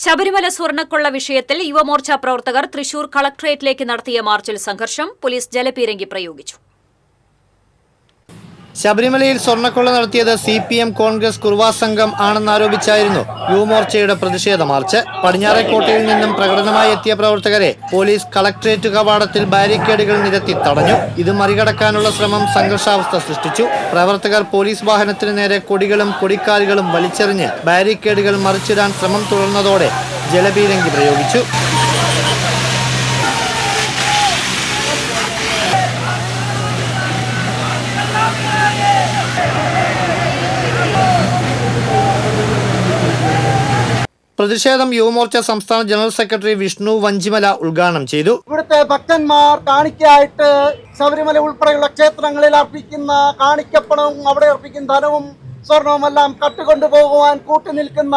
ശബരിമല സ്വർണ്ണക്കൊള്ള വിഷയത്തിൽ യുവമോർച്ച പ്രവർത്തകർ തൃശൂർ കളക്ടറേറ്റിലേക്ക് നടത്തിയ മാർച്ചിൽ സംഘർഷം. പോലീസ് ജലപീരങ്കി പ്രയോഗിച്ചു. ശബരിമലയിൽ സ്വർണ്ണക്കൊള്ള നടത്തിയത് CPM കോൺഗ്രസ് കുർവാ സംഘം ആണെന്നാരോപിച്ചായിരുന്നു യുവമോർച്ചയുടെ പ്രതിഷേധ മാർച്ച്. പടിഞ്ഞാറേക്കോട്ടയിൽ നിന്നും പ്രകടനമായി എത്തിയ പ്രവർത്തകരെ പോലീസ് കളക്ടറേറ്റ് കവാടത്തിൽ ബാരിക്കേഡുകൾ നിരത്തി തടഞ്ഞു. ഇത് മറികടക്കാനുള്ള ശ്രമം സംഘർഷാവസ്ഥ സൃഷ്ടിച്ചു. പ്രവർത്തകർ പോലീസ് വാഹനത്തിന് നേരെ കൊടികളും കൊടിക്കാലുകളും വലിച്ചെറിഞ്ഞ് ബാരിക്കേഡുകൾ മറിച്ചിടാൻ ശ്രമം തുടർന്നതോടെ ജലപീരങ്കി പ്രയോഗിച്ചു. പ്രതിഷേധം യുവമോർച്ച സംസ്ഥാന ജനറൽ സെക്രട്ടറി വിഷ്ണു വഞ്ചിമല ഉദ്ഘാടനം ചെയ്തു. ഇവിടുത്തെ ഭക്തന്മാർ കാണിക്കായിട്ട് ശബരിമല ഉൾപ്പെടെയുള്ള ക്ഷേത്രങ്ങളിൽ അർപ്പിക്കുന്ന കാണിക്കപ്പണവും അവിടെ അർപ്പിക്കുന്ന ധനവും സ്വർണവും എല്ലാം കട്ടുകൊണ്ടുപോകുവാൻ കൂട്ടുനിൽക്കുന്ന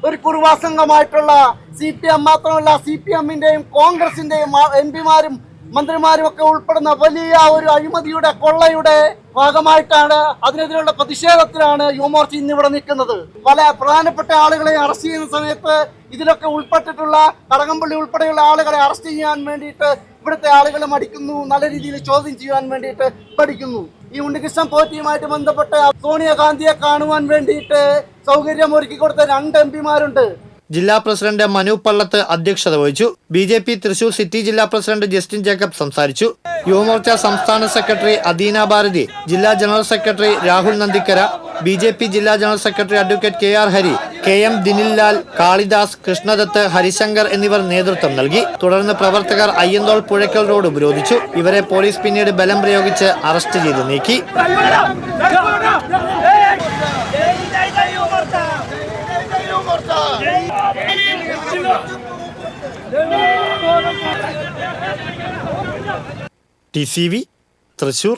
ഒരു കുറുവാ സംഘമായിട്ടുള്ള CPM മാത്രമല്ല CPM-ന്റെയും കോൺഗ്രസിന്റെയും MP-മാരും മന്ത്രിമാരും ഒക്കെ ഉൾപ്പെടുന്ന വലിയ ഒരു അഴിമതിയുടെ കൊള്ളയുടെ ഭാഗമായിട്ടാണ് അതിനെതിരെയുള്ള പ്രതിഷേധത്തിലാണ് യുവമോർച്ച ഇന്നിവിടെ നിൽക്കുന്നത്. പല പ്രധാനപ്പെട്ട ആളുകളെ അറസ്റ്റ് ചെയ്യുന്ന സമയത്ത് ഇതിലൊക്കെ ഉൾപ്പെട്ടിട്ടുള്ള കടകംപള്ളി ഉൾപ്പെടെയുള്ള ആളുകളെ അറസ്റ്റ് ചെയ്യാൻ വേണ്ടിയിട്ട് ഇവിടുത്തെ ആളുകൾ മടിക്കുന്നു. നല്ല രീതിയിൽ ചോദ്യം ചെയ്യാൻ വേണ്ടിയിട്ട് പഠിക്കുന്നു. ഈ ഉണ്ണികൃഷ്ണൻ പോറ്റിയുമായിട്ട് ബന്ധപ്പെട്ട് സോണിയാഗാന്ധിയെ കാണുവാൻ വേണ്ടിയിട്ട് സൗകര്യം ഒരുക്കി കൊടുത്ത 2 MP-മാരുണ്ട്. ജില്ലാ പ്രസിഡന്റ് മനു പള്ളത്ത് അധ്യക്ഷത വഹിച്ചു. BJP തൃശൂർ സിറ്റി ജില്ലാ പ്രസിഡന്റ് ജസ്റ്റിൻ ജേക്കബ് സംസാരിച്ചു. യുവമോർച്ച സംസ്ഥാന സെക്രട്ടറി അദീന ഭാരതി, ജില്ലാ general secretary Rahul Nandikkara, BJP ജില്ലാ general secretary advocate KR Hari, KM Dinillal, Kalidas, Krishnadath, Harishankar എന്നിവർ നേതൃത്വം നൽകി. തുടർന്ന് പ്രവർത്തകർ അയ്യന്തോൾ പുഴയ്ക്കൽ റോഡ് ഉപരോധിച്ചു. ഇവരെ പോലീസ് പിന്നീട് ബലം പ്രയോഗിച്ച് അറസ്റ്റ് ചെയ്ത് നീക്കി. TCV തൃശൂർ.